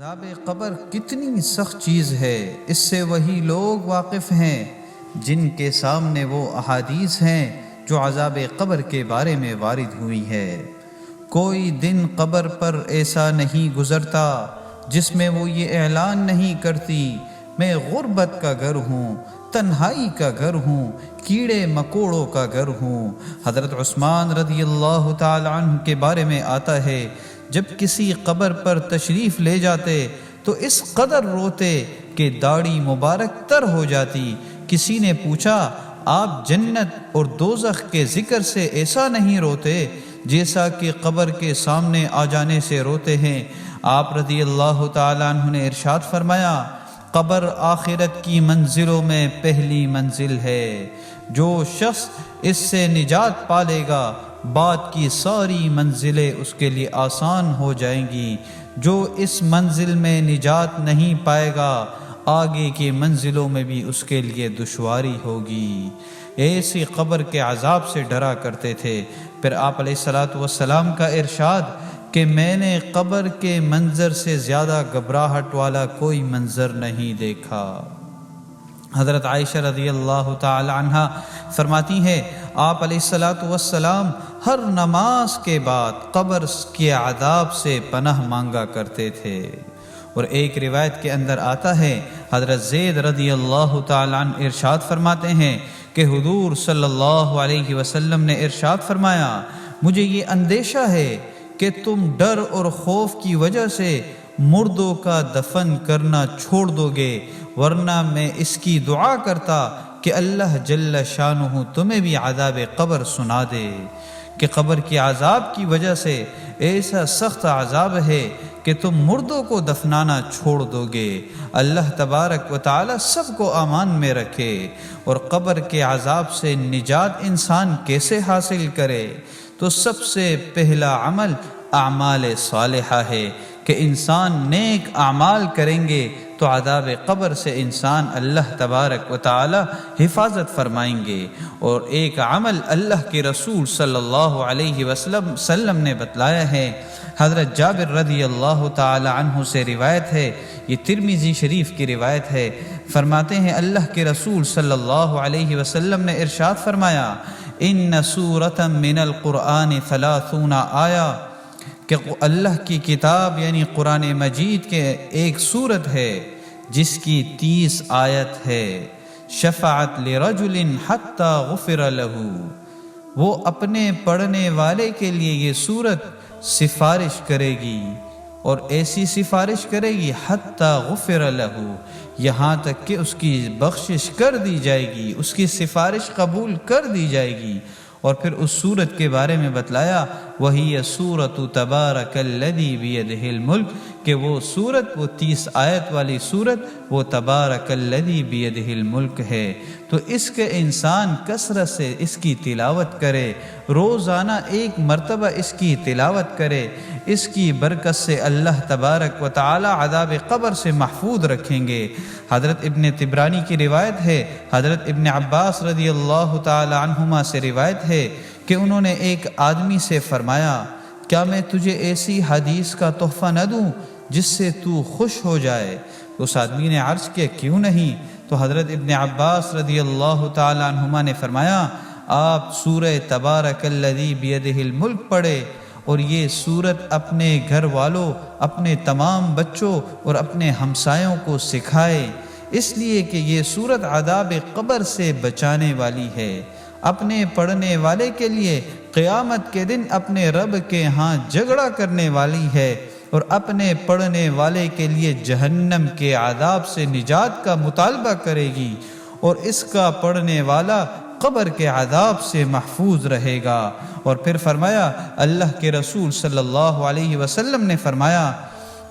عذاب قبر کتنی سخت چیز ہے، اس سے وہی لوگ واقف ہیں جن کے سامنے وہ احادیث ہیں جو عذاب قبر کے بارے میں وارد ہوئی ہے۔ کوئی دن قبر پر ایسا نہیں گزرتا جس میں وہ یہ اعلان نہیں کرتی میں غربت کا گھر ہوں، تنہائی کا گھر ہوں، کیڑے مکوڑوں کا گھر ہوں۔ حضرت عثمان رضی اللہ تعالی عنہ کے بارے میں آتا ہے جب کسی قبر پر تشریف لے جاتے تو اس قدر روتے کہ داڑھی مبارک تر ہو جاتی۔ کسی نے پوچھا آپ جنت اور دوزخ کے ذکر سے ایسا نہیں روتے جیسا کہ قبر کے سامنے آ جانے سے روتے ہیں؟ آپ رضی اللہ تعالی عنہ نے ارشاد فرمایا قبر آخرت کی منزلوں میں پہلی منزل ہے، جو شخص اس سے نجات پالے گا بعد کی ساری منزلیں اس کے لیے آسان ہو جائیں گی، جو اس منزل میں نجات نہیں پائے گا آگے کی منزلوں میں بھی اس کے لیے دشواری ہوگی۔ ایسی قبر کے عذاب سے ڈرا کرتے تھے۔ پھر آپ علیہ السلام کا ارشاد کہ میں نے قبر کے منظر سے زیادہ گھبراہٹ والا کوئی منظر نہیں دیکھا۔ حضرت عائشہ رضی اللہ تعالی عنہ فرماتی ہیں آپ علیہ السلام ہر نماز کے بعد قبر کے عذاب سے پناہ مانگا کرتے تھے۔ اور ایک روایت کے اندر آتا ہے حضرت زید رضی اللہ تعالی عنہ ارشاد فرماتے ہیں کہ حضور صلی اللہ علیہ وسلم نے ارشاد فرمایا مجھے یہ اندیشہ ہے کہ تم ڈر اور خوف کی وجہ سے مردوں کا دفن کرنا چھوڑ دو گے، ورنہ میں اس کی دعا کرتا کہ اللہ جل شانہ تمہیں بھی عذاب قبر سنا دے، کہ قبر کی عذاب کی وجہ سے ایسا سخت عذاب ہے کہ تم مردوں کو دفنانا چھوڑ دو گے۔ اللہ تبارک و تعالی سب کو امان میں رکھے۔ اور قبر کے عذاب سے نجات انسان کیسے حاصل کرے؟ تو سب سے پہلا عمل اعمال صالحہ ہے کہ انسان نیک اعمال کریں گے تو عذاب قبر سے انسان اللہ تبارک و تعالی حفاظت فرمائیں گے۔ اور ایک عمل اللہ کے رسول صلی اللہ علیہ وسلم نے بتلایا ہے، حضرت جابر رضی اللہ تعالی عنہ سے روایت ہے، یہ ترمذی شریف کی روایت ہے، فرماتے ہیں اللہ کے رسول صلی اللہ علیہ وسلم نے ارشاد فرمایا ان سورۃ من القرآن 30 آیہ، کہ اللہ کی کتاب یعنی قرآن مجید کے ایک سورت ہے جس کی 30 آیت ہے، شفاعت لرجل حتی غفر لہ، وہ اپنے پڑھنے والے کے لیے یہ سورت سفارش کرے گی، اور ایسی سفارش کرے گی حتی غفر لہ، یہاں تک کہ اس کی بخشش کر دی جائے گی، اس کی سفارش قبول کر دی جائے گی۔ اور پھر اس سورت کے بارے میں بتلایا وہی سورۃ تبارک الذی بیدہ الملک، کہ وہ سورت، وہ 30 آیت والی سورت وہ تبارک الذی بیدہ الملک ہے۔ تو اس کے انسان کثرت سے اس کی تلاوت کرے، روزانہ ایک مرتبہ اس کی تلاوت کرے، اس کی برکت سے اللہ تبارک و تعالی عذاب قبر سے محفوظ رکھیں گے۔ حضرت ابن طبرانی کی روایت ہے، حضرت ابن عباس رضی اللہ تعالی عنہما سے روایت ہے کہ انہوں نے ایک آدمی سے فرمایا کیا میں تجھے ایسی حدیث کا تحفہ نہ دوں جس سے تو خوش ہو جائے؟ اس آدمی نے عرض کیا کیوں نہیں؟ تو حضرت ابن عباس رضی اللہ تعالی عنہما نے فرمایا آپ سورہ تبارک الذی بیدہ الملک پڑھے، اور یہ سورت اپنے گھر والوں، اپنے تمام بچوں اور اپنے ہمسایوں کو سکھائے، اس لیے کہ یہ سورت عذاب قبر سے بچانے والی ہے، اپنے پڑھنے والے کے لیے قیامت کے دن اپنے رب کے ہاں جھگڑا کرنے والی ہے، اور اپنے پڑھنے والے کے لیے جہنم کے عذاب سے نجات کا مطالبہ کرے گی، اور اس کا پڑھنے والا قبر کے عذاب سے محفوظ رہے گا۔ اور پھر فرمایا اللہ کے رسول صلی اللہ علیہ وسلم نے فرمایا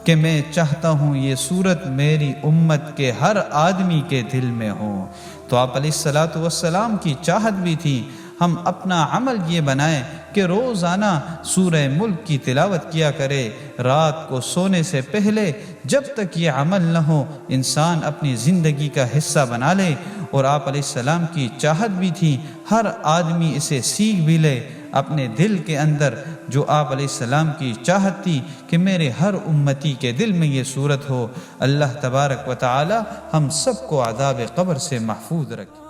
کہ میں چاہتا ہوں یہ سورت میری امت کے ہر آدمی کے دل میں ہو۔ تو آپ علیہ السلام کی چاہت بھی تھی ہم اپنا عمل یہ بنائیں کہ روزانہ سورہ ملک کی تلاوت کیا کرے، رات کو سونے سے پہلے جب تک یہ عمل نہ ہو انسان اپنی زندگی کا حصہ بنا لے۔ اور آپ علیہ السلام کی چاہت بھی تھی ہر آدمی اسے سیکھ بھی لے، اپنے دل کے اندر جو آپ علیہ السلام کی چاہت تھی کہ میرے ہر امتی کے دل میں یہ صورت ہو۔ اللہ تبارک و تعالی ہم سب کو عذاب قبر سے محفوظ رکھے۔